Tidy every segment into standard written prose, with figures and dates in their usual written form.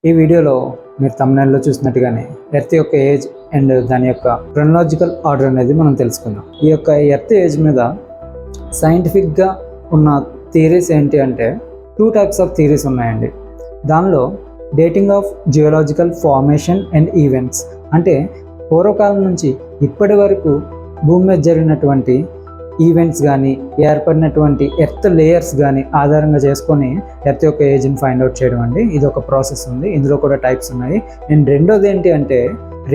ఈ వీడియోలో మీరు thumbnail-లో చూసినట్టుగానే ఎర్త్ యొక్క ఏజ్ అండ్ దాని యొక్క క్రోనలాజికల్ ఆర్డర్ అనేది మనం తెలుసుకుందాం. ఈ యొక్క ఎర్త్ ఏజ్ మీద సైంటిఫిక్గా ఉన్న థియరీస్ ఏంటి అంటే 2 types ఆఫ్ థియరీస్ ఉన్నాయండి. దానిలో dating of geological formation and events అంటే పూర్వకాలం నుంచి ఇప్పటి వరకు భూమి మీద జరిగినటువంటి ఈవెంట్స్ కానీ ఏర్పడినటువంటి ఎర్త్ లేయర్స్ కానీ ఆధారంగా చేసుకొని ఎర్త్ యొక్క ఏజ్ని ఫైండ్ అవుట్ చేయడం అండి. ఇది ఒక ప్రాసెస్ ఉంది, ఇందులో కూడా టైప్స్ ఉన్నాయి. అండ్ రెండోది ఏంటి అంటే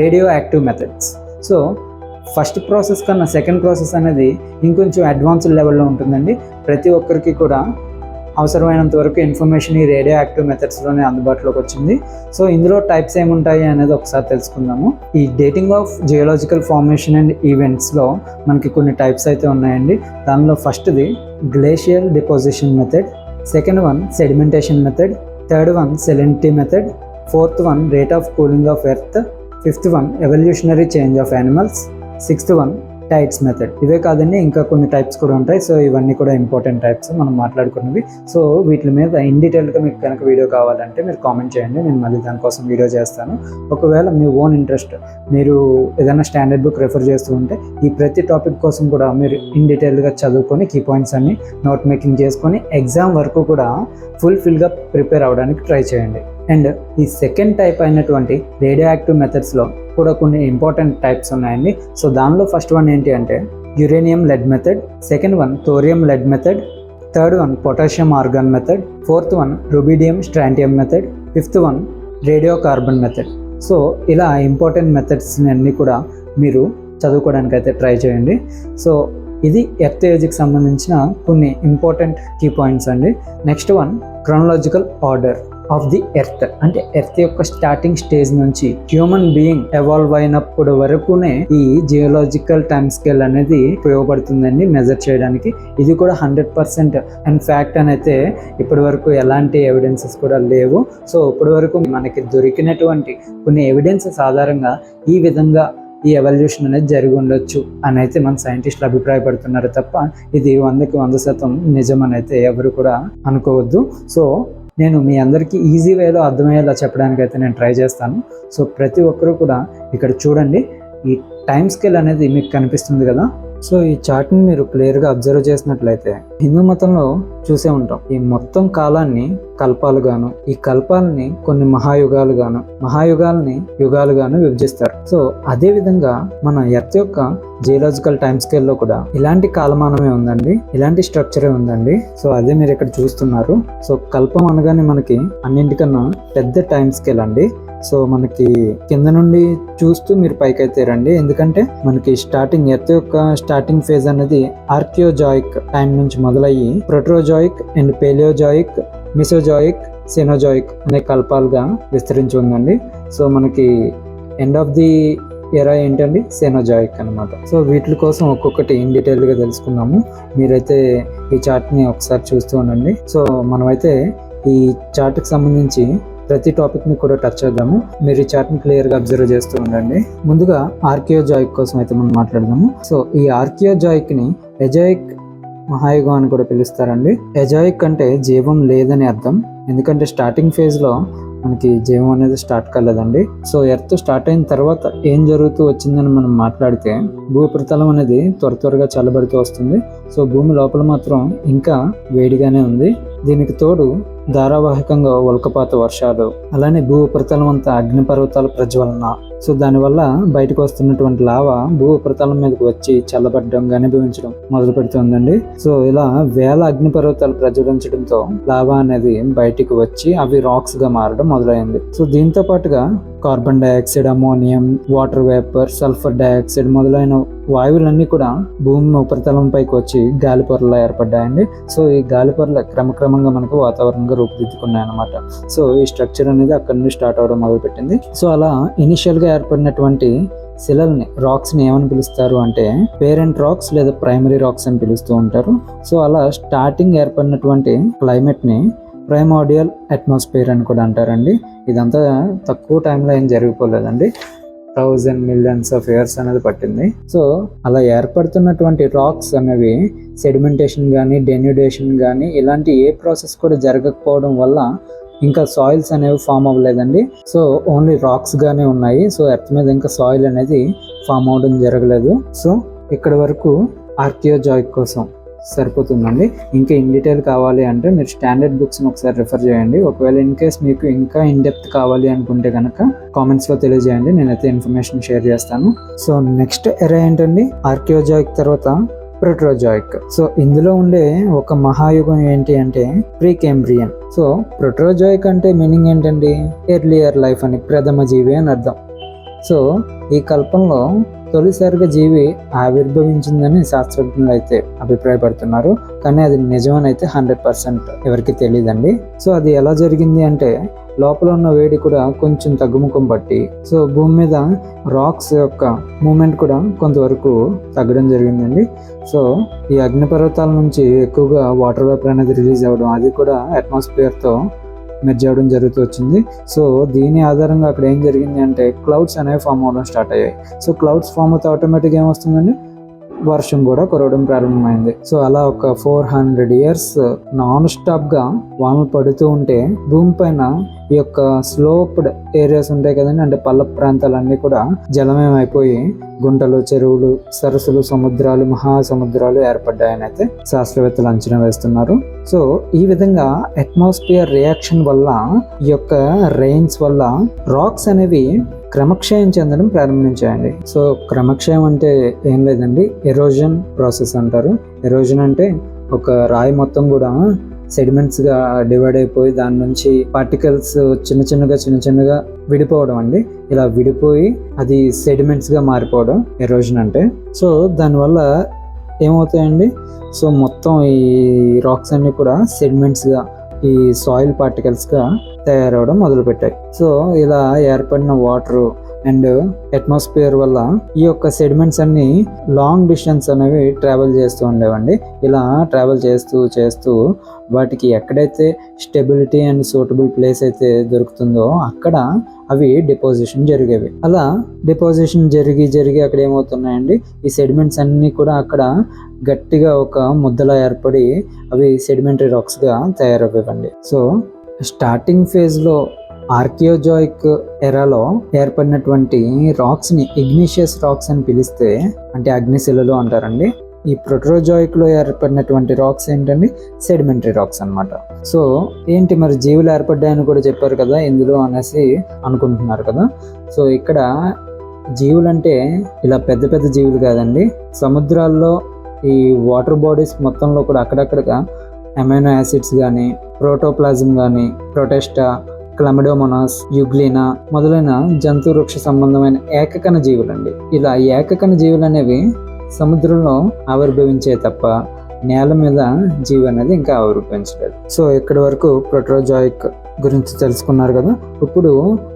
radio active methods. So first process కన్నా సెకండ్ ప్రాసెస్ అనేది ఇంకొంచెం అడ్వాన్స్డ్ లెవెల్లో ఉంటుందండి. ప్రతి ఒక్కరికి కూడా అవసరమైనంత వరకు ఇన్ఫర్మేషన్ ఈ రేడియో యాక్టివ్ మెథడ్స్లోనే అందుబాటులోకి వచ్చింది. సో ఇందులో టైప్స్ ఏముంటాయి అనేది ఒకసారి తెలుసుకుందాము. ఈ dating of geological formation and ఈవెంట్స్లో మనకి కొన్ని టైప్స్ అయితే ఉన్నాయండి. దానిలో ఫస్ట్ది glacial deposition method, second one sedimentation method, third one salinity method, fourth one rate of cooling of earth, fifth one evolutionary change of animals, sixth one tides method. ఇవే కాదండి, ఇంకా కొన్ని టైప్స్ కూడా ఉంటాయి. సో ఇవన్నీ కూడా ఇంపార్టెంట్ టైప్స్ మనం మాట్లాడుకున్నవి. So వీటి మీద ఇన్ డీటెయిల్గా మీకు కనుక వీడియో కావాలంటే మీరు కామెంట్ చేయండి, నేను మళ్ళీ దానికోసం వీడియో చేస్తాను. ఒకవేళ మీ ఓన్ ఇంట్రెస్ట్ మీరు ఏదైనా స్టాండర్డ్ బుక్ రెఫర్ చేస్తూ ఉంటే ఈ ప్రతి టాపిక్ కోసం కూడా మీరు ఇన్ డీటెయిల్గా చదువుకొని కీ పాయింట్స్ అన్ని నోట్ మేకింగ్ చేసుకొని ఎగ్జామ్ వరకు కూడా ఫుల్ఫిల్గా ప్రిపేర్ అవ్వడానికి ట్రై చేయండి. అండ్ ఈ సెకండ్ టైప్ అయినటువంటి రేడియో యాక్టివ్ మెథడ్స్లో కూడా కొన్ని ఇంపార్టెంట్ టైప్స్ ఉన్నాయండి. సో దానిలో ఫస్ట్ వన్ ఏంటి అంటే uranium lead method, second one thorium lead method, third one potassium argon method, fourth one rubidium strontium method, fifth one radio carbon method. So ఇలా important మెథడ్స్ని అన్నీ కూడా మీరు చదువుకోవడానికి అయితే ట్రై చేయండి. సో ఇది ఎర్త్ ఏజ్కి సంబంధించిన కొన్ని ఇంపార్టెంట్ కీ పాయింట్స్ అండి. Next one chronological order of the earth అంటే ఎర్త్ యొక్క స్టార్టింగ్ స్టేజ్ నుంచి హ్యూమన్ బీయింగ్ ఎవాల్వ్ అయినప్పుడు వరకునే ఈ జియోలాజికల్ టైమ్ స్కేల్ అనేది ఉపయోగపడుతుందండి మెజర్ చేయడానికి. ఇది కూడా 100% అండ్ ఫ్యాక్ట్ అని అయితే ఇప్పటి వరకు ఎలాంటి ఎవిడెన్సెస్ కూడా లేవు. సో ఇప్పటి వరకు మనకి దొరికినటువంటి కొన్ని ఎవిడెన్సెస్ ఆధారంగా ఈ విధంగా ఈ ఎవల్యూషన్ అనేది జరిగి ఉండొచ్చు అని అయితే మన సైంటిస్టులు అభిప్రాయపడుతున్నారు తప్ప ఇది 100కి 100% నిజం అని అయితే ఎవరు కూడా అనుకోవద్దు. సో నేను మీ అందరికీ ఈజీ వేలో అర్థమయ్యేలా చెప్పడానికి అయితే నేను ట్రై చేస్తాను. సో ప్రతి ఒక్కరూ కూడా ఇక్కడ చూడండి, ఈ టైం స్కేల్ అనేది మీకు కనిపిస్తుంది కదా. సో ఈ చార్ట్ని మీరు క్లియర్గా అబ్జర్వ్ చేసినట్లయితే హిందూ మతంలో చూసే ఉంటాం ఈ మొత్తం కాలాన్ని కల్పాలుగాను, ఈ కల్పాలని కొన్ని మహాయుగాల్ని యుగాలుగాను విభజిస్తారు. సో అదే విధంగా మన ఎర్త్ యొక్క జియోలాజికల్ టైం స్కేల్లో కూడా ఇలాంటి కాలమానమే ఉందండి, ఇలాంటి స్ట్రక్చరే ఉందండి. సో అదే మీరు ఇక్కడ చూస్తున్నారు. సో కల్పం అనగానే మనకి అన్నింటికన్నా పెద్ద టైం స్కేల్ అండి. సో మనకి కింద నుండి చూస్తూ మీరు పైకైతే రండి, ఎందుకంటే మనకి స్టార్టింగ్ ఎర్త్ యొక్క స్టార్టింగ్ ఫేజ్ అనేది ఆర్కియోజాయిక్ టైం నుంచి మొదలయ్యి ప్రోటోజాయిక్ అండ్ పేలియోజాయిక్, మిసోజాయిక్, సెనోజాయిక్ అనే కల్పాలుగా విస్తరించి ఉందండి. సో మనకి ఎండ్ ఆఫ్ ది ఎరా ఏంటండి సెనోజాయిక్ అనమాట. సో వీటి కోసం ఒక్కొక్కటి ఇన్ డీటెయిల్గా తెలుసుకుందాము. మీరైతే ఈ చార్ట్ని ఒకసారి చూస్తూ ఉండండి. సో మనమైతే ఈ చార్ట్కి సంబంధించి ప్రతి టాపిక్ని కూడా టచ్ చేద్దాము. మీరు ఈ చార్ట్ని క్లియర్గా అబ్జర్వ్ చేస్తూ ఉండండి. ముందుగా ఆర్కియోజాయిక్ కోసం అయితే మనం మాట్లాడదాము. సో ఈ ఆర్కియోజాయిక్ని ఎజాయిక్ మహాయుగం అని కూడా పిలుస్తారండి. ఎజాయిక్ అంటే జీవం లేదని అర్థం, ఎందుకంటే స్టార్టింగ్ ఫేజ్లో మనకి జీవం అనేది స్టార్ట్ కాలేదండి. సో ఎర్త్ స్టార్ట్ అయిన తర్వాత ఏం జరుగుతూ వచ్చిందని మనం మాట్లాడితే భూపరితలం అనేది త్వరగా చల్లబడుతూ వస్తుంది. సో భూమి లోపల మాత్రం ఇంకా వేడిగానే ఉంది. దీనికి తోడు ధారావాహికంగా ఉల్కపాత వర్షాలు, అలానే భూ ఉపరితలం అంతా అగ్నిపర్వతాల ప్రజ్వలన. సో దానివల్ల బయటకు వస్తున్నటువంటి లావా భూ ఉపరితలం మీదకి వచ్చి చల్లబడడం, ఘనీభవించడం మొదలు పెడుతుందండి. సో ఇలా వేల అగ్నిపర్వతాలు ప్రజ్వలించడంతో లావా అనేది బయటికి వచ్చి అవి రాక్స్ గా మారడం మొదలైంది. సో దీంతో పాటుగా carbon dioxide, ammonium, water vapour, sulphur dioxide మొదలైన వాయువులన్నీ కూడా భూమి ఉపరితలం పైకి వచ్చి గాలి పొరలా ఏర్పడ్డాయండి. సో ఈ గాలి పొరలు క్రమక్రమంగా మనకు వాతావరణంగా రూపుదిద్దుకున్నాయి అన్నమాట. సో ఈ స్ట్రక్చర్ అనేది అక్కడి నుండి స్టార్ట్ అవడం మొదలుపెట్టింది. సో అలా ఇనిషియల్ గా ఏర్పడినటువంటి శిలల్ని, రాక్స్ ని ఏమని పిలుస్తారు అంటే పేరెంట్ రాక్స్ లేదా ప్రైమరీ రాక్స్ అని పిలుస్తూ ఉంటారు. సో అలా స్టార్టింగ్ ఏర్పడినటువంటి క్లైమేట్ ని ప్రైమోడియల్ అట్మాస్ఫియర్ అని కూడా అంటారండి. ఇదంతా తక్కువ టైంలో ఏం జరిగిపోలేదండి, 1000 millions of years అనేది పట్టింది. సో అలా ఏర్పడుతున్నటువంటి రాక్స్ అనేవి సెడిమెంటేషన్ కానీ డెన్యూడేషన్ కానీ ఇలాంటి ఏ ప్రాసెస్ కూడా జరగకపోవడం వల్ల ఇంకా సాయిల్స్ అనేవి ఫామ్ అవ్వలేదండి. సో ఓన్లీ రాక్స్ గానే ఉన్నాయి. సో ఎర్త్ మీద ఇంకా సాయిల్ అనేది ఫామ్ అవడం జరగలేదు. సో ఇక్కడ వరకు ఆర్కియోజాయిక్ కోసం సరిపోతుందండి. ఇంకా ఇన్ డీటెయిల్ కావాలి అంటే మీరు స్టాండర్డ్ బుక్స్ని ఒకసారి రిఫర్ చేయండి. ఒకవేళ ఇన్ కేస్ మీకు ఇంకా ఇన్ డెప్త్ కావాలి అనుకుంటే కనుక కామెంట్స్లో తెలియజేయండి, నేనైతే ఇన్ఫర్మేషన్ షేర్ చేస్తాను. సో నెక్స్ట్ ఎరా ఏంటండి, ఆర్కియోజాయిక్ తర్వాత ప్రోటోజాయిక్. సో ఇందులో ఉండే ఒక మహాయుగం ఏంటి అంటే ప్రీ కేంబ్రియన్. సో ప్రోటోజాయిక్ అంటే మీనింగ్ ఏంటండి, ఎర్లియర్ లైఫ్ అని, ప్రథమ జీవి అని అర్థం. సో ఈ కల్పంలో తొలిసారిగా జీవి ఆవిర్భవించిందని శాస్త్రజ్ఞులు అయితే అభిప్రాయపడుతున్నారు. కానీ అది నిజమని అయితే 100% ఎవరికి తెలియదండి. సో అది ఎలా జరిగింది అంటే లోపల ఉన్న వేడి కూడా కొంచెం తగ్గుముఖం పట్టి సో భూమి మీద రాక్స్ యొక్క మూమెంట్ కూడా కొంతవరకు తగ్గడం జరిగిందండి. సో ఈ అగ్నిపర్వతాల నుంచి ఎక్కువగా వాటర్ వేపర్ అనేది రిలీజ్ అవ్వడం, అది కూడా అట్మాస్ఫియర్తో మెర్జ్ అవ్వడం జరుగుతూ వచ్చింది. సో దీని ఆధారంగా అక్కడ ఏం జరిగింది అంటే క్లౌడ్స్ అనేవి ఫామ్ అవ్వడం స్టార్ట్ అయ్యాయి. సో క్లౌడ్స్ ఫామ్ అవుతే ఆటోమేటిక్గా ఏమొస్తుందండి, వర్షం కూడా కురవడం ప్రారంభమైంది. సో అలా ఒక 400 years నాన్ స్టాప్ గా వానలు పడుతూ ఉంటే భూమి పైన ఈ యొక్క స్లోప్డ్ ఏరియాస్ ఉంటాయి కదండి, అంటే పల్ల ప్రాంతాలన్నీ కూడా జలమయం అయిపోయి గుంటలు, చెరువులు, సరస్సులు, సముద్రాలు, మహాసముద్రాలు ఏర్పడ్డాయని అయితే శాస్త్రవేత్తలు అంచనా వేస్తున్నారు. సో ఈ విధంగా అట్మాస్ఫియర్ రియాక్షన్ వల్ల ఈ యొక్క రెయిన్స్ వల్ల రాక్స్ అనేవి క్రమక్షయం చెందడం ప్రారంభించాయండి. సో క్రమక్షయం అంటే ఏం లేదండి, ఎరోజన్ ప్రాసెస్ అంటారు. ఎరోజన్ అంటే ఒక రాయి మొత్తం కూడా సెడిమెంట్స్గా డివైడ్ అయిపోయి దాని నుంచి పార్టికల్స్ చిన్న చిన్నగా విడిపోవడం అండి. ఇలా విడిపోయి అది సెడిమెంట్స్గా మారిపోవడం ఎరోజన్ అంటే. సో దానివల్ల ఏమవుతాయండి, సో మొత్తం ఈ రాక్స్ అన్ని కూడా సెడిమెంట్స్గా, ఈ సాయిల్ పార్టికల్స్గా తయారవడం మొదలుపెట్టాయి. సో ఇలా ఏర్పడిన వాటర్ అండ్ అట్మాస్ఫియర్ వల్ల ఈ యొక్క సెడిమెంట్స్ అన్ని లాంగ్ డిస్టెన్స్ అనేవి ట్రావెల్ చేస్తూ ఉండేవండి. ఇలా ట్రావెల్ చేస్తూ వాటికి ఎక్కడైతే స్టెబిలిటీ అండ్ సూటబుల్ ప్లేస్ అయితే దొరుకుతుందో అక్కడ అవి డిపోజిషన్ జరిగేవి. అలా డిపోజిషన్ జరిగి అక్కడ ఏమవుతున్నాయండి, ఈ సెడిమెంట్స్ అన్ని కూడా అక్కడ గట్టిగా ఒక ముద్దలా ఏర్పడి అవి సెడిమెంటరీ రాక్స్గా తయారవ్వేవండి. సో స్టార్టింగ్ ఫేజ్లో ఆర్కియోజాయిక్ ఎరాలో ఏర్పడినటువంటి రాక్స్ని ఇగ్నిషియస్ రాక్స్ అని పిలిస్తే, అంటే అగ్నిశిలలు అంటారండి. ఈ ప్రోటోజాయిక్లో ఏర్పడినటువంటి రాక్స్ ఏంటండి, సెడిమెంటరీ రాక్స్ అన్నమాట. సో ఏంటి మరి జీవులు ఏర్పడ్డాయని కూడా చెప్పారు కదా ఇందులో అనేసి అనుకుంటున్నారు కదా. సో ఇక్కడ జీవులు అంటే ఇలా పెద్ద పెద్ద జీవులు కాదండి, సముద్రాల్లో ఈ వాటర్ బాడీస్ మొత్తంలో కూడా అక్కడక్కడగా అమైనో యాసిడ్స్ కానీ, ప్రోటోప్లాజం కానీ, ప్రొటెస్టా, క్లమిడోమోనాస్, యుగ్లినా మొదలైన జంతు వృక్ష సంబంధమైన ఏకకణ జీవులండి. ఇలా ఏకకణ జీవులు అనేవి సముద్రంలో ఆవిర్భవించే తప్ప నేల మీద జీవి అనేది ఇంకా ఆవిర్భవించలేదు. సో ఇక్కడి వరకు ప్రోటోజాయిక్ గురించి తెలుసుకున్నారు కదా. ఇప్పుడు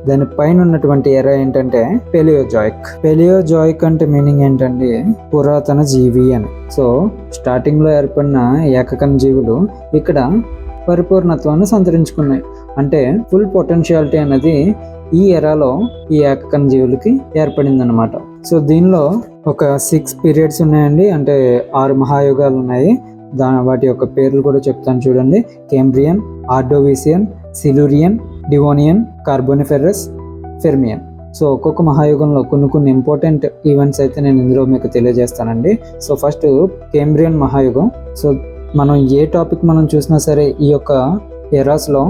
దాని పైన ఉన్నటువంటి ఎరా ఏంటంటే పెలియోజాయిక్. పెలియోజాయిక్ అంటే మీనింగ్ ఏంటంటే పురాతన జీవి అని. సో స్టార్టింగ్ లో ఏర్పడిన ఏకకణ జీవులు ఇక్కడ పరిపూర్ణత్వాన్ని సంతరించుకున్నాయి. అంటే ఫుల్ పొటెన్షియాలిటీ అనేది ఈ ఎరాలో ఈ ఏకకణ జీవులకి ఏర్పడింది అనమాట. సో దీనిలో ఒక 6 periods ఉన్నాయండి, అంటే 6 మహాయుగాలు ఉన్నాయి. వాటి యొక్క పేర్లు కూడా చెప్తాను చూడండి. Cambrian, Ordovician, Silurian, Devonian, Carboniferous, Permian. So ఒక్కొక్క మహాయుగంలో కొన్ని ఇంపార్టెంట్ ఈవెంట్స్ అయితే నేను ఇందులో మీకు తెలియజేస్తానండి. సో ఫస్ట్ కేంబ్రియన్ మహాయుగం. సో మనం ఏ టాపిక్ మనం చూసినా సరే ఈ యొక్క ఎరాస్లో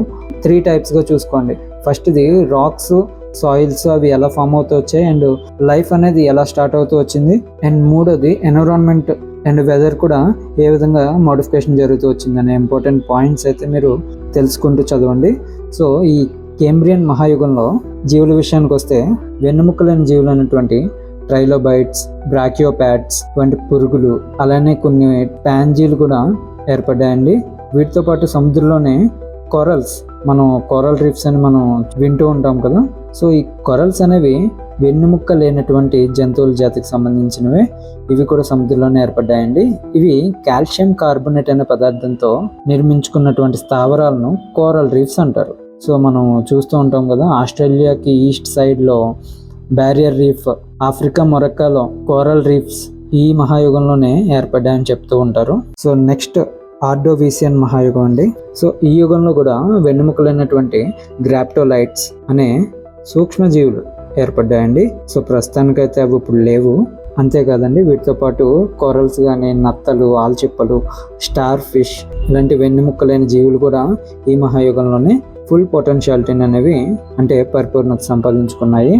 3 typesగా చూసుకోండి. ఫస్ట్ది రాక్స్, సాయిల్స్ అవి ఎలా ఫామ్ అవుతూ వచ్చాయి అండ్ లైఫ్ అనేది ఎలా స్టార్ట్ అవుతూ వచ్చింది. అండ్ మూడోది ఎన్విరాన్మెంట్ అండ్ వెదర్ కూడా ఏ విధంగా మోడిఫికేషన్ జరుగుతూ వచ్చింది అనే ఇంపార్టెంట్ పాయింట్స్ అయితే మీరు తెలుసుకుంటూ చదవండి. సో ఈ కేంబ్రియన్ మహాయుగంలో జీవుల విషయానికి వస్తే వెన్నుముక్కలేని జీవులు అనేటువంటి ట్రైలోబైట్స్, బ్రాకియోపాడ్స్ వంటి పురుగులు, అలానే కొన్ని ప్యాంజీలు కూడా ఏర్పడ్డాయండి. వీటితో పాటు సముద్రంలోనే కొరల్స్, మనం కోరల్ రీఫ్స్ అని మనం వింటూ ఉంటాం కదా. సో ఈ కొరల్స్ అనేవి వెన్నుముక్క లేనటువంటి జంతువుల జాతికి సంబంధించినవే. ఇవి కూడా సముద్రంలోనే ఏర్పడ్డాయండి. ఇవి కాల్షియం కార్బోనేట్ అనే పదార్థంతో నిర్మించుకున్నటువంటి స్థావరాలను కోరల్ రీఫ్స్ అంటారు. సో మనం చూస్తూ ఉంటాం కదా, ఆస్ట్రేలియాకి ఈస్ట్ సైడ్లో బ్యారియర్ రీఫ్, ఆఫ్రికా మొరక్కాలో కోరల్ రీఫ్స్ ఈ మహాయుగంలోనే ఏర్పడ్డాయని చెప్తూ ఉంటారు. సో నెక్స్ట్ ఆర్డోవిసియన్ మహాయుగం అండి. సో ఈ యుగంలో కూడా వెన్నెముకలైనటువంటి గ్రాప్టోలైట్స్ అనే సూక్ష్మజీవులు ఏర్పడ్డాయండి. సో ప్రస్తుతానికైతే అవి ఇప్పుడు లేవు. అంతేకాదండి, వీటితో పాటు కొరల్స్ కానీ, నత్తలు, ఆల్చిప్పలు, స్టార్ ఫిష్ ఇలాంటి వెన్నెముక్కలైన జీవులు కూడా ఈ మహాయుగంలోనే ఫుల్ పొటెన్షియాలిటీని అనేవి అంటే పరిపూర్ణత సంపాదించుకున్నాయి.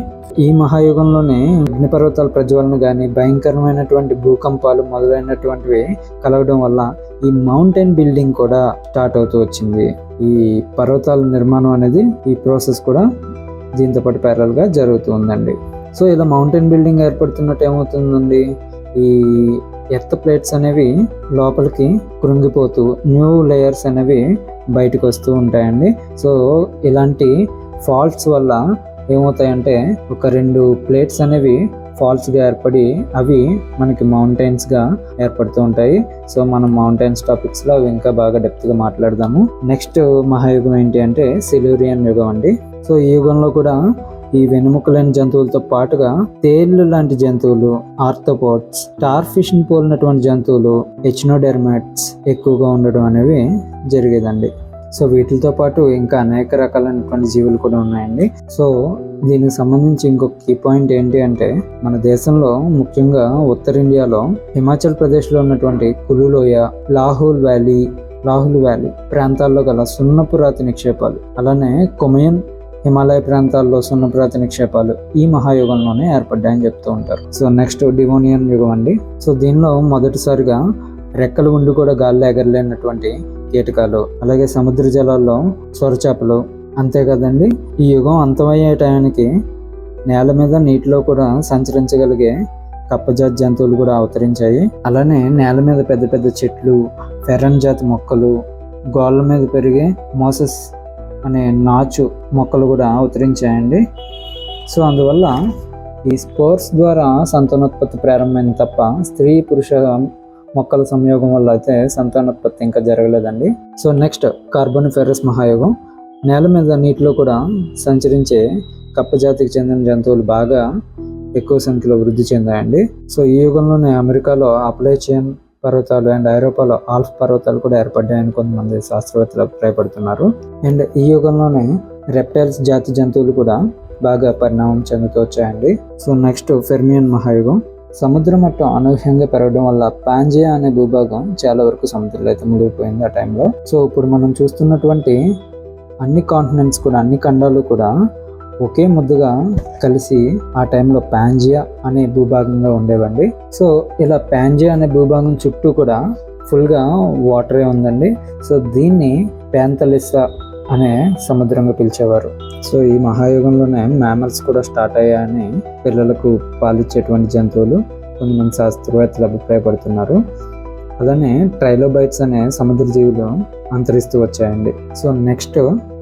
ఈ మహాయుగంలోనే అగ్నిపర్వతాల ప్రజ్వలన కానీ, భయంకరమైనటువంటి భూకంపాలు మొదలైనటువంటివి కలగడం వల్ల ఈ మౌంటైన్ బిల్డింగ్ కూడా స్టార్ట్ అవుతూ వచ్చింది. ఈ పర్వతాల నిర్మాణం అనేది ఈ ప్రాసెస్ కూడా దీంతో పాటు ప్యారల్గా జరుగుతూ ఉందండి. సో ఇలా మౌంటైన్ బిల్డింగ్ ఏర్పడుతున్నట్టు ఏమవుతుందండి, ఈ ఎర్త్ ప్లేట్స్ అనేవి లోపలికి కృంగిపోతూ న్యూ లేయర్స్ అనేవి బయటకు వస్తూ ఉంటాయండి. సో ఇలాంటి ఫాల్ట్స్ వల్ల ఏమవుతాయంటే ఒక 2 ప్లేట్స్ అనేవి ఫాల్స్గా ఏర్పడి అవి మనకి మౌంటైన్స్గా ఏర్పడుతూ ఉంటాయి. సో మనం మౌంటైన్స్ టాపిక్స్లో అవి ఇంకా బాగా డెప్త్గా మాట్లాడదాము. నెక్స్ట్ మహాయుగం ఏంటి అంటే సిల్యూరియన్ యుగం అండి. సో ఈ యుగంలో కూడా ఈ వెన్నెముకలైన జంతువులతో పాటుగా తేళ్లు లాంటి జంతువులు, ఆర్థోపోడ్స్, స్టార్ ఫిష్ ని పోలినటువంటి జంతువులు, ఎచ్నోడెర్మాట్స్ ఎక్కువగా ఉండడం అనేవి జరిగేదండి. సో వీటితో పాటు ఇంకా అనేక రకాలైనటువంటి జీవులు కూడా ఉన్నాయండి. సో దీనికి సంబంధించి ఇంకొక కీ పాయింట్ ఏంటి అంటే మన దేశంలో ముఖ్యంగా ఉత్తర ఇండియాలో హిమాచల్ ప్రదేశ్లో ఉన్నటువంటి కులు లోయ, లాహుల్ వ్యాలీ ప్రాంతాల్లో గల సున్నపు రాతి నిక్షేపాలు, అలానే కొమయన్ హిమాలయ ప్రాంతాల్లో సున్నపురాతి నిక్షేపాలు ఈ మహాయుగంలోనే ఏర్పడ్డాయని చెప్తూ ఉంటారు. సో నెక్స్ట్ డివోనియన్ యుగం అండి. సో దీనిలో మొదటిసారిగా రెక్కలు ఉండి కూడా గాల్లో ఎగరలేనటువంటి కీటకాలు, అలాగే సముద్ర జలాల్లో సొరచేపలు, అంతేకాదండి ఈ యుగం అంతమయ్యే టయానికి నేల మీద నీటిలో కూడా సంచరించగలిగే కప్పజాతి జంతువులు కూడా అవతరించాయి. అలానే నేల మీద పెద్ద పెద్ద చెట్లు, ఫెరన్ జాతి మొక్కలు, గోళ్ళ మీద పెరిగే మోసస్ అనే నాచు మొక్కలు కూడా అవతరించాయండి. సో అందువల్ల ఈ స్పోర్స్ ద్వారా సంతానోత్పత్తి ప్రారంభమైంది తప్ప స్త్రీ పురుష మొక్కల సంయోగం వల్ల అయితే సంతానోత్పత్తి ఇంకా జరగలేదండి. సో నెక్స్ట్ కార్బోనిఫెరస్ మహాయుగం. నేల మీద నీటిలో కూడా సంచరించే కప్పజాతికి చెందిన జంతువులు బాగా ఎక్కువ సంఖ్యలో వృద్ధి చెందాయండి. సో ఈ యుగంలోనే అమెరికాలో అప్లేచియన్ పర్వతాలు అండ్ ఐరోపాలో ఆల్ఫ్ పర్వతాలు కూడా ఏర్పడ్డాయని కొంతమంది శాస్త్రవేత్తలు అభిప్రాయపడుతున్నారు. అండ్ ఈ యుగంలోనే రెప్టైల్స్ జాతి జంతువులు కూడా బాగా పరిణామం చెందుతూ వచ్చాయండి. సో నెక్స్ట్ ఫెర్మియన్ మహాయుగం. సముద్ర మట్టం అనూహ్యంగా పెరగడం వల్ల పాంజియా అనే భూభాగం చాలా వరకు సముద్రంలో అయితే మునిగిపోయింది ఆ టైంలో. సో ఇప్పుడు మనం చూస్తున్నటువంటి అన్ని కాంటినెంట్స్ కూడా, అన్ని ఖండాలు కూడా ఒకే ముద్దగా కలిసి ఆ టైంలో పాంజియా అనే భూభాగంగా ఉండేవండి. సో ఇలా పాంజియా అనే భూభాగం చుట్టూ కూడా ఫుల్గా వాటరే ఉందండి. సో దీన్ని ప్యాంతలిసా అనే సముద్రంగా పిలిచేవారు. సో ఈ మహాయుగంలోనే మ్యామల్స్ కూడా స్టార్ట్ అయ్యాయని పిల్లలకు పాలిచ్చేటువంటి జంతువులు కొంతమంది శాస్త్రవేత్తలు అభిప్రాయపడుతున్నారు. అలానే ట్రైలోబైట్స్ అనే సముద్ర జీవులు అంతరిస్తూ వచ్చాయండి. సో నెక్స్ట్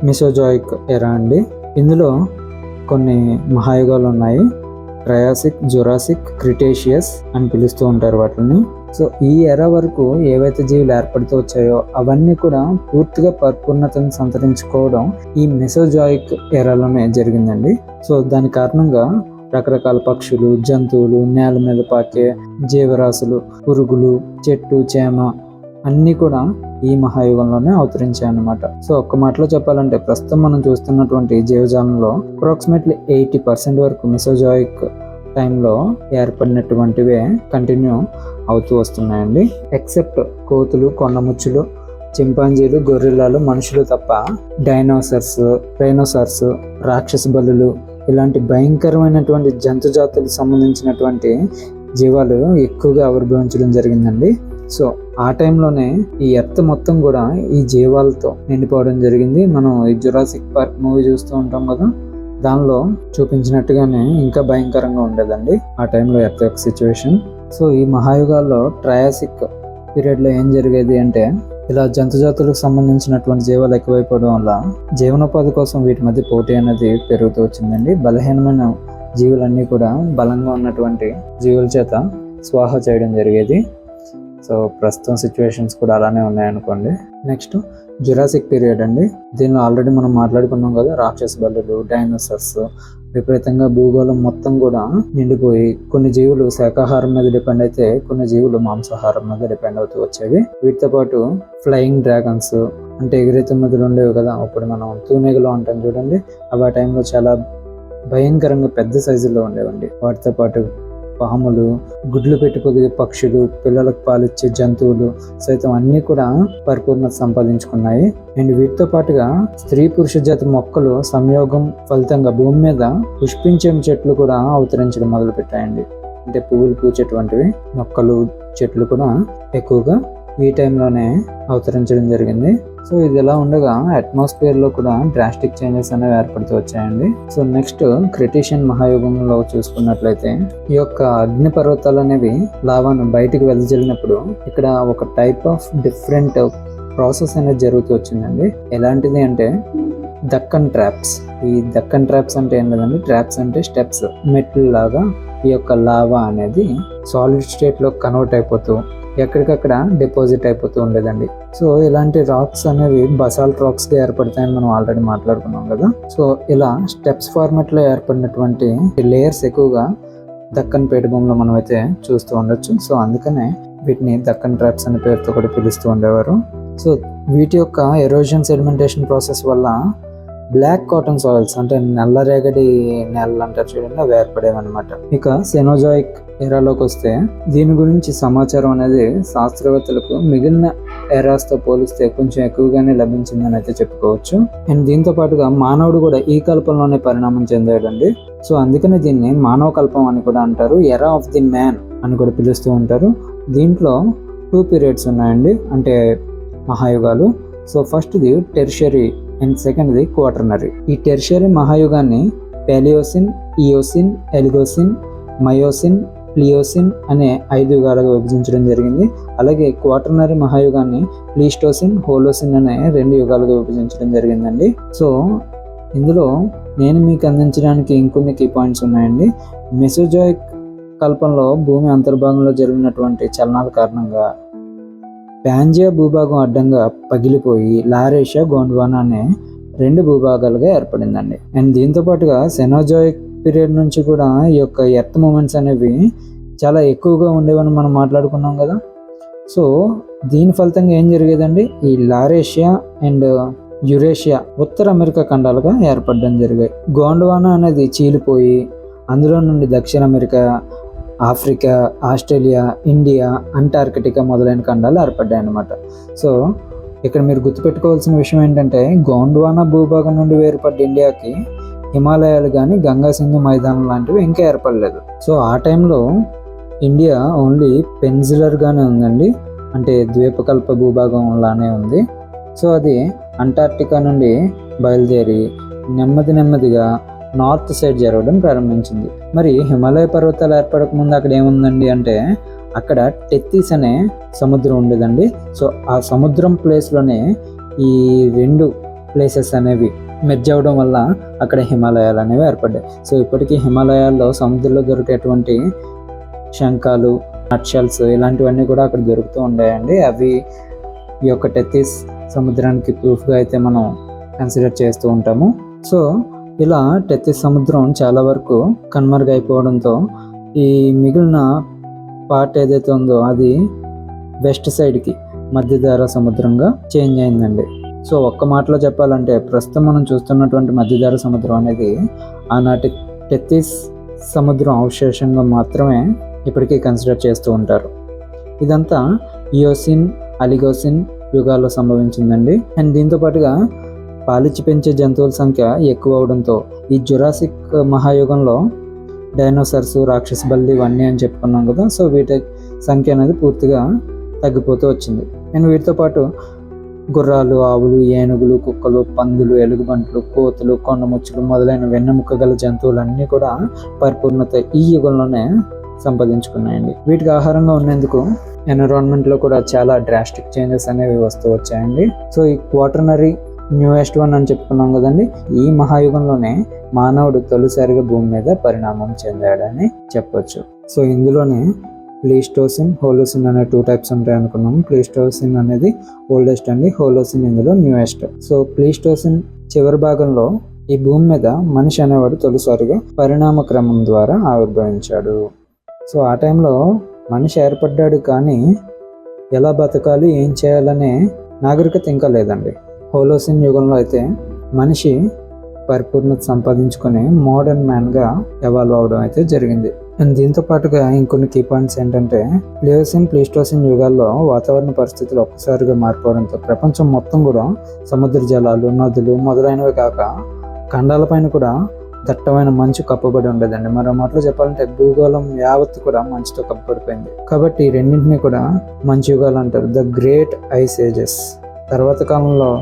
మిసోజాయిక్ ఎరా అండి. ఇందులో కొన్ని మహాయుగాలు ఉన్నాయి. ట్రయాసిక్, జురాసిక్, క్రిటేషియస్ అని పిలుస్తూ ఉంటారు వాటిని. సో ఈ ఎరా వరకు ఏవైతే జీవులు ఏర్పడుతూ వచ్చాయో అవన్నీ కూడా పూర్తిగా పరిపూర్ణతను సంతరించుకోవడం ఈ మెసోజాయిక్ ఎరాలోనే జరిగిందండి. సో దాని కారణంగా రకరకాల పక్షులు, జంతువులు, నేల మీద పాకే జీవరాశులు, పురుగులు, చెట్టు, చేమ అన్నీ కూడా ఈ మహాయుగంలోనే అవతరించాయన్నమాట. సో ఒక్క మాటలో చెప్పాలంటే ప్రస్తుతం మనం చూస్తున్నటువంటి జీవజాలంలో అప్రాక్సిమేట్లీ 80% వరకు మెసోజాయిక్ టైంలో ఏర్పడినటువంటివే కంటిన్యూ అవుతూ వస్తున్నాయండి. ఎక్సెప్ట్ కోతులు, కొండముచ్చులు, చింపాంజీలు, గొర్రెలాలు, మనుషులు తప్ప డైనోసార్స్, రాక్షస బలులు ఇలాంటి భయంకరమైనటువంటి జంతు జాతులకు సంబంధించినటువంటి జీవాలు ఎక్కువగా ఆవిర్భవించడం జరిగిందండి. సో ఆ టైంలోనే ఈ ఎర్త్ మొత్తం కూడా ఈ జీవాలతో నిండిపోవడం జరిగింది. మనం ఈ జురాసిక్ పార్క్ మూవీ చూస్తూ ఉంటాం కదా, దానిలో చూపించినట్టుగానే ఇంకా భయంకరంగా ఉండేదండి ఆ టైంలో ఎర్త్ యొక్క సిచ్యువేషన్. సో ఈ మహాయుగాల్లో ట్రయాసిక్ పీరియడ్లో ఏం జరిగేది అంటే ఇలా జంతు జాతులకు సంబంధించినటువంటి జీవాలు ఎక్కువైపోవడం వల్ల జీవనోపాధి కోసం వీటి మధ్య పోటీ అనేది పెరుగుతూ వచ్చిందండి. బలహీనమైన జీవులన్నీ కూడా బలంగా ఉన్నటువంటి జీవుల చేత స్వాహ చేయడం జరిగేది. సో ప్రస్తుతం సిచ్యువేషన్స్ కూడా అలానే ఉన్నాయనుకోండి. నెక్స్ట్ జురాసిక్ పీరియడ్ అండి. దీనిలో ఆల్రెడీ మనం మాట్లాడుకున్నాం కదా, రాక్షస బల్లులు, డైనోసార్స్, విపరీతంగా భూగోళం మొత్తం కూడా నిండిపోయి కొన్ని జీవులు శాకాహారం మీద డిపెండ్ అయితే కొన్ని జీవులు మాంసాహారం మీద డిపెండ్ అవుతూ వచ్చేవి. వీటితో పాటు ఫ్లయింగ్ డ్రాగన్స్ అంటే ఎగిరే తుమ్మిదలు ఉండేవి కదా, అప్పుడు మనం తూనెగలు అంటాం చూడండి, అవి ఆ టైంలో చాలా భయంకరంగా పెద్ద సైజులో ఉండేవండి. వాటితో పాటు పాములు, గుడ్లు పెట్టి పొదిగే పక్షులు, పిల్లలకు పాలిచ్చే జంతువులు సైతం అన్నీ కూడా పరిపూర్ణత సంపాదించుకున్నాయి. అండ్ వీటితో పాటుగా స్త్రీ పురుష జాతి మొక్కలు సంయోగం ఫలితంగా భూమి మీద పుష్పించే చెట్లు కూడా అవతరించడం మొదలు పెట్టాయండి. అంటే పువ్వులు పూచేటువంటివి మొక్కలు, చెట్లు కూడా ఎక్కువగా ఈ టైంలోనే అవతరించడం జరిగింది. సో ఇది ఎలా ఉండగా అట్మాస్ఫియర్ లో కూడా డ్రాస్టిక్ చేంజెస్ అనేవి ఏర్పడుతూ వచ్చాయండి. సో నెక్స్ట్ క్రిటీషియన్ మహాయుగంలో చూసుకున్నట్లయితే ఈ యొక్క అగ్ని పర్వతాలు అనేవి లావాను బయటికి వెదజల్లినప్పుడు ఇక్కడ ఒక టైప్ ఆఫ్ డిఫరెంట్ ప్రాసెస్ అనేది జరుగుతూ వచ్చిందండి. ఎలాంటిది అంటే దక్కన్ ట్రాప్స్. ఈ దక్కన్ ట్రాప్స్ అంటే ఏం లేదండి, ట్రాప్స్ అంటే స్టెప్స్, మెట్లు లాగా ఈ యొక్క లావా అనేది సాలిడ్ స్టేట్ లో కన్వర్ట్ అయిపోతూ ఎక్కడికక్కడ డిపాజిట్ అయిపోతూ ఉండేదండి. సో ఇలాంటి రాక్స్ అనేవి బసాల్ట్ రాక్స్ గా ఏర్పడతాయని మనం ఆల్రెడీ మాట్లాడుకున్నాం కదా. సో ఇలా స్టెప్స్ ఫార్మాట్ లో ఏర్పడినటువంటి లేయర్స్ ఎక్కువగా దక్కన్ పీఠభూమిలో మనం అయితే చూస్తూ ఉండొచ్చు. సో అందుకనే వీటిని దక్కన్ ట్రాప్స్ అనే పేరుతో కూడా పిలుస్తూ ఉండేవారు. సో వీటి యొక్క ఎరోజన్ సెడిమెంటేషన్ ప్రాసెస్ వల్ల బ్లాక్ కాటన్ సాయిల్స్ అంటే నల్లరేగడి నేలలు అంటారు చూడండి, అవి ఏర్పడేవన్నమాట. ఇక సెనోజాయిక్ ఎరాలోకి వస్తే దీని గురించి సమాచారం అనేది శాస్త్రవేత్తలకు మిగిలిన ఎరాస్ తో పోలిస్తే కొంచెం ఎక్కువగానే లభించిందని అయితే చెప్పుకోవచ్చు. అండ్ దీంతో పాటుగా మానవుడు కూడా ఈ కల్పంలోనే పరిణామం చెందాడండి. సో అందుకనే దీన్ని మానవ కల్పం అని కూడా అంటారు, ఎరా ఆఫ్ ది మ్యాన్ అని కూడా పిలుస్తూ ఉంటారు. దీంట్లో 2 పీరియడ్స్ ఉన్నాయండి, అంటే మహాయుగాలు. సో ఫస్ట్ది టెర్షరీ అండ్ సెకండ్ది క్వాటర్నరీ. ఈ టెర్షరీ మహాయుగాన్ని Paleocene, Eocene, Oligocene, Miocene, Pliocene అనే 5 యుగాలుగా విభజించడం జరిగింది. అలాగే క్వాటర్నరీ మహాయుగాన్ని ప్లీస్టోసిన్, హోలోసిన్ అనే 2 యుగాలుగా విభజించడం జరిగిందండి. సో ఇందులో నేను మీకు అందించడానికి ఇంకొన్ని కీ పాయింట్స్ ఉన్నాయండి. మెసోజాయిక్ కల్పంలో భూమి అంతర్భాగంలో జరిగినటువంటి చలనాల కారణంగా పాంజియా భూభాగం అడ్డంగా పగిలిపోయి లారేషియా, గోండ్వానా అనే 2 భూభాగాలుగా ఏర్పడిందండి. అండ్ దీంతో పాటుగా సెనోజాయిక్ పీరియడ్ నుంచి కూడా ఈ యొక్క ఎర్త్ మూమెంట్స్ అనేవి చాలా ఎక్కువగా ఉండేవని మనం మాట్లాడుకున్నాం కదా. సో దీని ఫలితంగా ఏం జరిగేదండి, ఈ Laurasia and Eurasia Uttara America ఖండాలుగా ఏర్పడడం జరిగాయి. గోండ్వానా అనేది చీలిపోయి అందులో నుండి దక్షిణ America, Africa, Australia, India, Antarctica మొదలైన ఖండాలు ఏర్పడ్డాయి అన్నమాట. సో ఇక్కడ మీరు గుర్తుపెట్టుకోవాల్సిన విషయం ఏంటంటే గోండ్వానా భూభాగం నుండి వేరుపడ్డ ఇండియాకి హిమాలయాలు కానీ గంగా సింధు మైదానం లాంటివి ఇంకా ఏర్పడలేదు. సో ఆ టైంలో ఇండియా ఓన్లీ పెన్సిలర్ గానే ఉందండి, అంటే ద్వీపకల్ప భూభాగం లానే ఉంది. సో అది అంటార్క్టికా నుండి బయలుదేరి నెమ్మదిగా నార్త్ సైడ్ జరగడం ప్రారంభించింది. మరి హిమాలయ పర్వతాలు ఏర్పడక ముందు అక్కడ ఏముందండి అంటే అక్కడ టెత్తిస్ అనే సముద్రం ఉండేదండి. సో ఆ సముద్రం ప్లేస్లోనే ఈ 2 ప్లేసెస్ అనేవి మెర్జ్ అవ్వడం వల్ల అక్కడ హిమాలయాలు అనేవి ఏర్పడ్డాయి. సో ఇప్పటికీ హిమాలయాల్లో సముద్రంలో దొరికేటువంటి శంఖాలు, నట్షల్స్ ఇలాంటివన్నీ కూడా అక్కడ దొరుకుతూ ఉంటాయండి. అవి ఈ యొక్క టెత్తిస్ సముద్రానికి ప్రూఫ్గా అయితే మనం కన్సిడర్ చేస్తూ ఉంటాము. సో ఇలా టెత్తిస్ సముద్రం చాలా వరకు కనుమరుగైపోవడంతో ఈ మిగిలిన పార్ట్ ఏదైతే ఉందో అది వెస్ట్ సైడ్కి మధ్యధరా సముద్రంగా చేంజ్ అయిందండి. సో ఒక్క మాటలో చెప్పాలంటే ప్రస్తుతం మనం చూస్తున్నటువంటి మధ్యధరా సముద్రం అనేది ఆనాటి టెత్తిస్ సముద్రం అవశేషంగా మాత్రమే ఇప్పటికీ కన్సిడర్ చేస్తూ ఉంటారు. ఇదంతా ఇయోసిన్, అలిగోసిన్ యుగాల్లో సంభవించిందండి. అండ్ దీంతో పాటుగా పాలిచ్చి పెంచే జంతువుల సంఖ్య ఎక్కువ అవడంతో ఈ జురాసిక్ మహాయుగంలో డైనోసార్స్, రాక్షస బల్లి ఇవన్నీ అని చెప్పుకున్నాం కదా. సో వీటి సంఖ్య అనేది పూర్తిగా తగ్గిపోతూ వచ్చింది. అండ్ వీటితో పాటు గుర్రాలు, ఆవులు, ఏనుగులు, కుక్కలు, పందులు, ఎలుగుబంట్లు, కోతులు, కొండముచ్చులు మొదలైన వెన్నెముక్క గల జంతువులన్నీ కూడా పరిపూర్ణత ఈ యుగంలోనే సంపాదించుకున్నాయండి. వీటికి ఆహారంగా ఉండేందుకు ఎన్విరాన్మెంట్లో కూడా చాలా డ్రాస్టిక్ చేంజెస్ అనేవి వస్తూ వచ్చాయండి. సో ఈ క్వాటర్నరీ న్యూయెస్ట్ వన్ అని చెప్పుకున్నాం కదండి, ఈ మహాయుగంలోనే మానవుడు తొలిసారిగా భూమి మీద పరిణామం చెందాడని చెప్పొచ్చు. సో ఇందులోనే ప్లీస్టోసిన్, హోలోసిన్ అనే 2 టైప్స్ ఉంటాయి అనుకున్నాము. ప్లీస్టోసిన్ అనేది ఓల్డెస్ట్ అండి, హోలోసిన్ ఇందులో న్యూయెస్ట్. సో ప్లీస్టోసిన్ చివరి భాగంలో ఈ భూమి మీద మనిషి అనేవాడు తొలిసారిగా పరిణామ క్రమం ద్వారా ఆవిర్భవించాడు. సో ఆ టైంలో మనిషి ఏర్పడ్డాడు, కానీ ఎలా బతకాలి, ఏం చేయాలనే నాగరికత ఇంకా లేదండి. హోలోసిన్ యుగంలో అయితే మనిషి పరిపూర్ణత సంపాదించుకొని మోడర్న్ మ్యాన్గా ఎవాల్వ్ అవడం అయితే జరిగింది. అండ్ దీంతో పాటుగా ఇంకొన్ని కీ పాయింట్స్ ఏంటంటే, ప్లియోసిన్, ప్లీస్టోసిన్ యుగాల్లో వాతావరణ పరిస్థితులు ఒక్కసారిగా మారిపోవడంతో ప్రపంచం మొత్తం కూడా సముద్ర జలాలు, నదులు మొదలైనవి కాక ఖండాలపైన కూడా దట్టమైన మంచు కప్పబడి ఉండేదండి. మరో మాటలో చెప్పాలంటే భూగోళం యావత్తు కూడా మంచుతో కప్పబడిపోయింది. కాబట్టి ఈ రెండింటినీ కూడా మంచు యుగాలు అంటారు, ద గ్రేట్ ఐస్ ఏజెస్. తర్వాత కాలంలో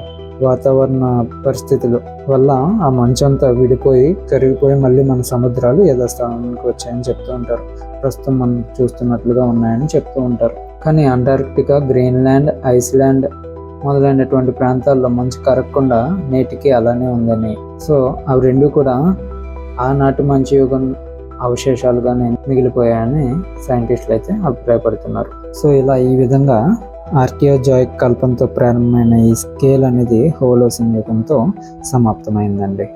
వాతావరణ పరిస్థితుల వల్ల ఆ మంచు అంతా విడిపోయి కరిగిపోయి మళ్ళీ మన సముద్రాలు యథాస్థానానికి వచ్చాయని చెప్తూ ఉంటారు. ప్రస్తుతం మనం చూస్తున్నట్లుగా ఉన్నాయని చెప్తూ ఉంటారు. కానీ అంటార్క్టికా, గ్రీన్లాండ్, ఐస్లాండ్ మొదలైనటువంటి ప్రాంతాల్లో మంచు కరగకుండా నేటికి అలానే ఉందని, సో అవి రెండు కూడా ఆనాటి మంచు యుగం అవశేషాలుగానే మిగిలిపోయాయని సైంటిస్టులు అయితే అభిప్రాయపడుతున్నారు. సో ఇలా ఈ విధంగా ఆర్కియోజాయిక్ కల్పంతో ప్రారంభమైన ఈ స్కేల్ అనేది హోలోసిన్ యుగంతో సమాప్తమైందండి.